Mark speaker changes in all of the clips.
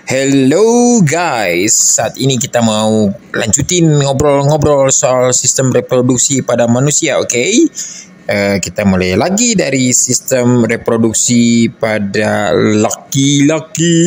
Speaker 1: Hello guys, saat ini kita mau lanjutin ngobrol-ngobrol soal sistem reproduksi pada manusia, oke? Kita mulai lagi dari sistem reproduksi pada laki-laki.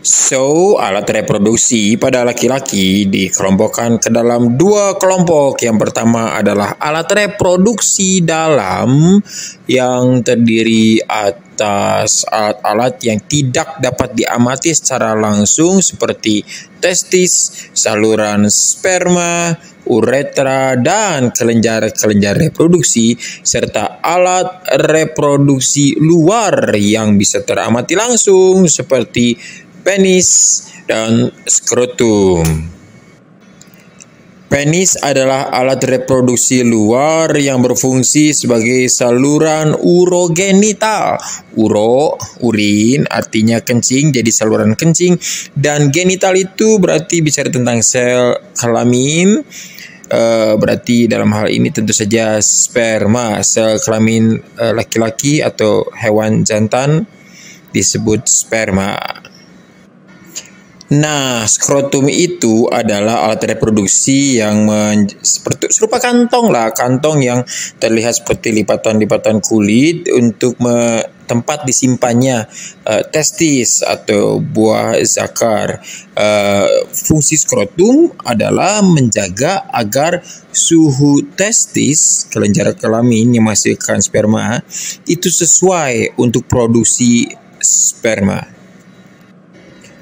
Speaker 1: So, alat reproduksi pada laki-laki dikelompokkan ke dalam dua kelompok. Yang pertama adalah alat reproduksi dalam yang terdiri atas alat-alat yang tidak dapat diamati secara langsung seperti testis, saluran sperma, uretra, dan kelenjar-kelenjar reproduksi, serta alat reproduksi luar yang bisa teramati langsung seperti penis dan skrotum. Penis adalah alat reproduksi luar yang berfungsi sebagai saluran urogenital. Urin artinya kencing, jadi saluran kencing, dan genital itu berarti bicara tentang sel kelamin. Berarti dalam hal ini tentu saja sperma, sel kelamin laki-laki atau hewan jantan disebut sperma. Nah, skrotum itu adalah alat reproduksi yang serupa kantong yang terlihat seperti lipatan-lipatan kulit untuk tempat disimpannya testis atau buah zakar. Fungsi skrotum adalah menjaga agar suhu testis, kelenjar kelamin yang menghasilkan sperma, itu sesuai untuk produksi sperma.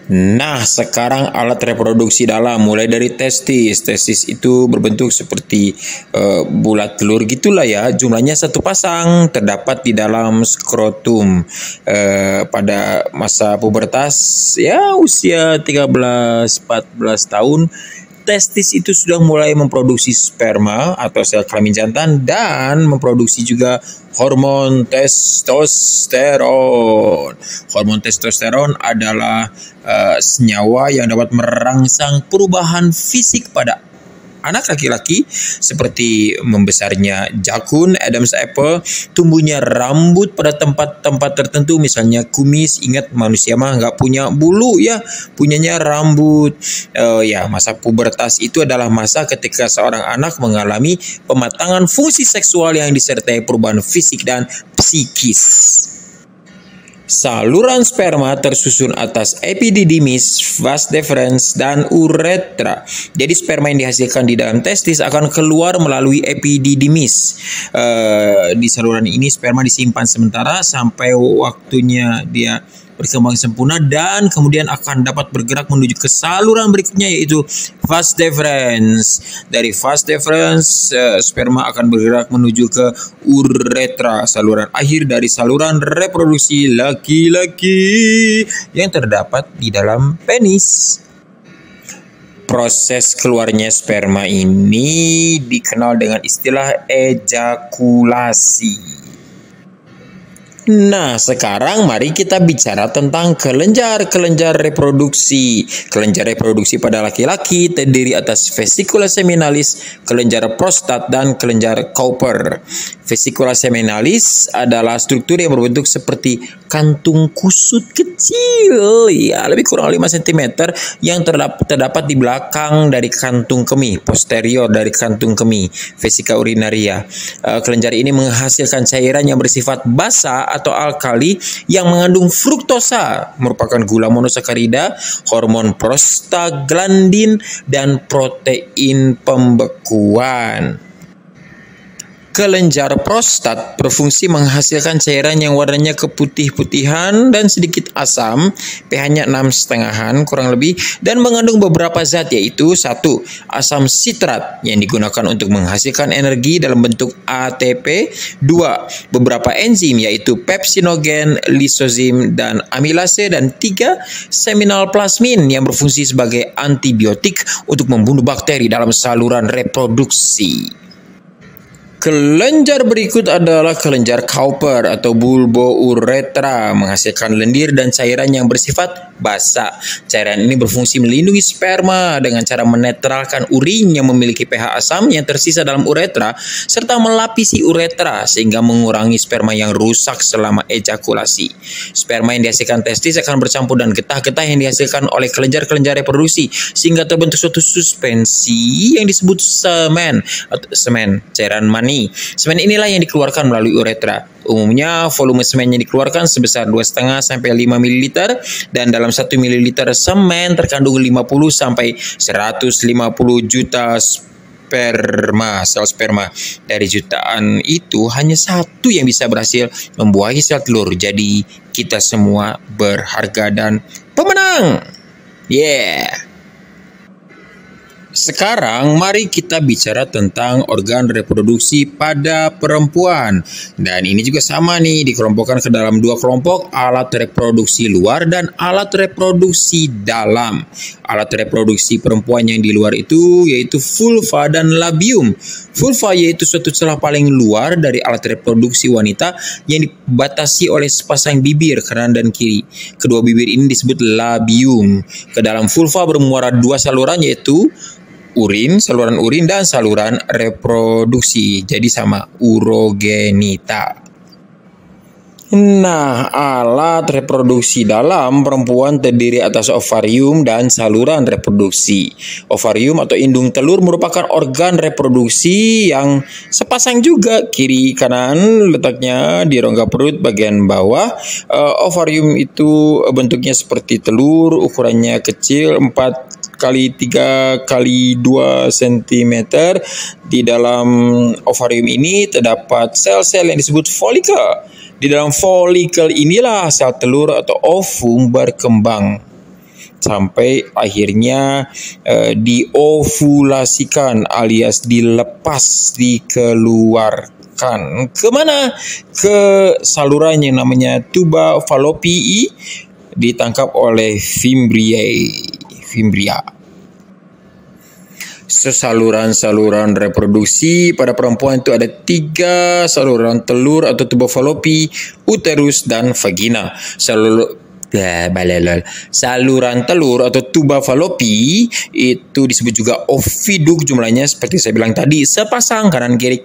Speaker 1: Nah, sekarang alat reproduksi dalam, mulai dari testis. Testis itu berbentuk seperti bulat telur gitulah ya. Jumlahnya satu pasang, terdapat di dalam skrotum. Pada masa pubertas, ya usia 13-14 tahun, testis itu sudah mulai memproduksi sperma atau sel kelamin jantan dan memproduksi juga hormon testosteron. Hormon testosteron adalah senyawa yang dapat merangsang perubahan fisik pada anak laki-laki seperti membesarnya jakun, Adam's apple, tumbuhnya rambut pada tempat-tempat tertentu, misalnya kumis. Ingat, manusia mah nggak punya bulu ya, punyanya rambut. Masa pubertas itu adalah masa ketika seorang anak mengalami pematangan fungsi seksual yang disertai perubahan fisik dan psikis. Saluran sperma tersusun atas epididymis, vas deferens, dan uretra. Jadi sperma yang dihasilkan di dalam testis akan keluar melalui epididymis. Di saluran ini sperma disimpan sementara sampai waktunya dia berkembang sempurna dan kemudian akan dapat bergerak menuju ke saluran berikutnya, yaitu vas deferens. Dari vas deferens, sperma akan bergerak menuju ke uretra, saluran akhir dari saluran reproduksi laki-laki yang terdapat di dalam penis. Proses keluarnya sperma ini dikenal dengan istilah ejakulasi. Nah, sekarang mari kita bicara tentang kelenjar-kelenjar reproduksi. Kelenjar reproduksi pada laki-laki terdiri atas vesicula seminalis, kelenjar prostat, dan kelenjar Cowper. Vesicula seminalis adalah struktur yang berbentuk seperti kantung kusut kecil, ya lebih kurang 5 cm, yang terdapat di belakang dari kantung kemih, posterior dari kantung kemih, vesika urinaria. Kelenjar ini menghasilkan cairan yang bersifat basa atau alkali yang mengandung fruktosa, merupakan gula monosakarida, hormon prostaglandin, dan protein pembekuan. Kelenjar prostat berfungsi menghasilkan cairan yang warnanya keputih-putihan dan sedikit asam, pH-nya 6,5 kurang lebih, dan mengandung beberapa zat, yaitu 1. Asam sitrat yang digunakan untuk menghasilkan energi dalam bentuk ATP. 2. Beberapa enzim, yaitu pepsinogen, lisozim, dan amilase. Dan 3. Seminal plasmin yang berfungsi sebagai antibiotik untuk membunuh bakteri dalam saluran reproduksi. Kelenjar berikut adalah kelenjar Cowper atau bulbouretra, menghasilkan lendir dan cairan yang bersifat basa. Cairan ini berfungsi melindungi sperma dengan cara menetralkan urin yang memiliki pH asam yang tersisa dalam uretra, serta melapisi uretra sehingga mengurangi sperma yang rusak selama ejakulasi. Sperma yang dihasilkan testis akan bercampur dan getah-getah yang dihasilkan oleh kelenjar-kelenjar reproduksi sehingga terbentuk suatu suspensi yang disebut semen atau semen, cairan mani. Semen inilah yang dikeluarkan melalui uretra. Umumnya volume semen yang dikeluarkan sebesar 2,5 sampai 5 ml dan dalam 1 ml semen terkandung 50 sampai 150 juta sperma. Sel sperma dari jutaan itu hanya satu yang bisa berhasil membuahi sel telur. Jadi kita semua berharga dan pemenang. Yeah. Sekarang mari kita bicara tentang organ reproduksi pada perempuan. Dan ini juga sama nih, dikelompokkan ke dalam dua kelompok, alat reproduksi luar dan alat reproduksi dalam. Alat reproduksi perempuan yang di luar itu yaitu vulva dan labium. Vulva yaitu suatu celah paling luar dari alat reproduksi wanita yang dibatasi oleh sepasang bibir kanan dan kiri. Kedua bibir ini disebut labium. Ke dalam vulva bermuara dua saluran yaitu urin, saluran urin dan saluran reproduksi. Jadi sama, urogenita. Nah, alat reproduksi dalam perempuan terdiri atas ovarium dan saluran reproduksi. Ovarium atau indung telur merupakan organ reproduksi yang sepasang juga, kiri kanan, letaknya di rongga perut bagian bawah. Ovarium itu bentuknya seperti telur, ukurannya kecil, 4 kali 3 kali 2 cm. Di dalam ovarium ini terdapat sel-sel yang disebut folikel. Di dalam folikel inilah sel telur atau ovum berkembang sampai akhirnya diovulasikan alias dilepas, dikeluarkan. Kemana? Ke saluran yang namanya tuba falopii, ditangkap oleh fimbria. Saluran-saluran reproduksi pada perempuan itu ada 3 saluran telur atau tuba falopi, uterus, dan vagina. Saluran telur atau tuba falopi itu disebut juga oviduk, jumlahnya seperti saya bilang tadi sepasang kanan kiri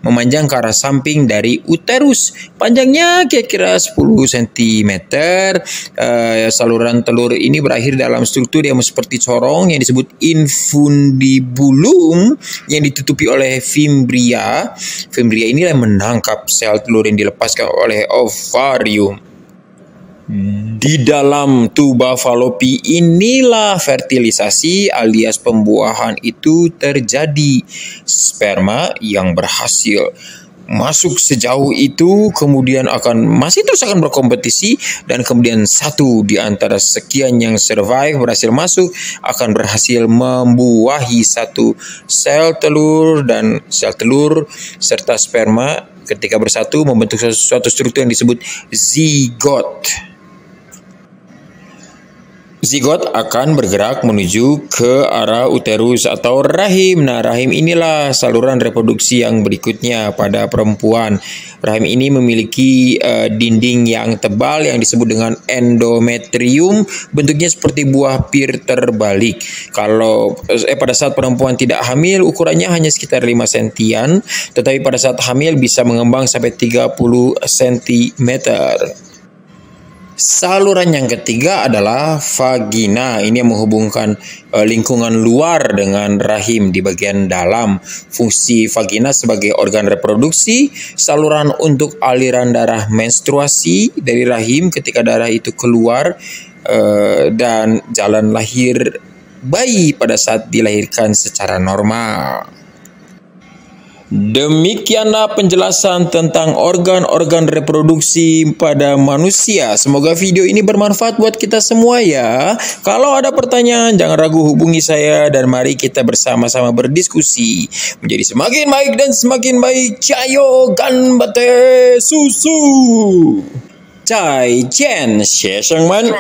Speaker 1: memanjang ke arah samping dari uterus, panjangnya kira-kira 10 cm. Saluran telur ini berakhir dalam struktur yang seperti corong yang disebut infundibulum yang ditutupi oleh fimbria. Fimbria inilah yang menangkap sel telur yang dilepaskan oleh ovarium. Di dalam tuba falopi inilah fertilisasi alias pembuahan itu terjadi. Sperma yang berhasil masuk sejauh itu kemudian masih terus akan berkompetisi, dan kemudian satu di antara sekian yang survive berhasil masuk akan berhasil membuahi satu sel telur, dan sel telur serta sperma ketika bersatu membentuk suatu struktur yang disebut zigot. Zigot akan bergerak menuju ke arah uterus atau rahim. Nah, rahim inilah saluran reproduksi yang berikutnya pada perempuan. Rahim ini memiliki dinding yang tebal yang disebut dengan endometrium. Bentuknya seperti buah pir terbalik. Kalau pada saat perempuan tidak hamil, ukurannya hanya sekitar 5 sentian, tetapi pada saat hamil bisa mengembang sampai 30 cm. Saluran yang ketiga adalah vagina. Ini yang menghubungkan lingkungan luar dengan rahim di bagian dalam. Fungsi vagina sebagai organ reproduksi, saluran untuk aliran darah menstruasi dari rahim ketika darah itu keluar, dan jalan lahir bayi pada saat dilahirkan secara normal. Demikianlah penjelasan tentang organ-organ reproduksi pada manusia. Semoga video ini bermanfaat buat kita semua ya. Kalau ada pertanyaan, jangan ragu hubungi saya dan mari kita bersama-sama berdiskusi menjadi semakin baik dan semakin baik. Cayo ganbate susu. Cai Chen, Xie Sheng Man.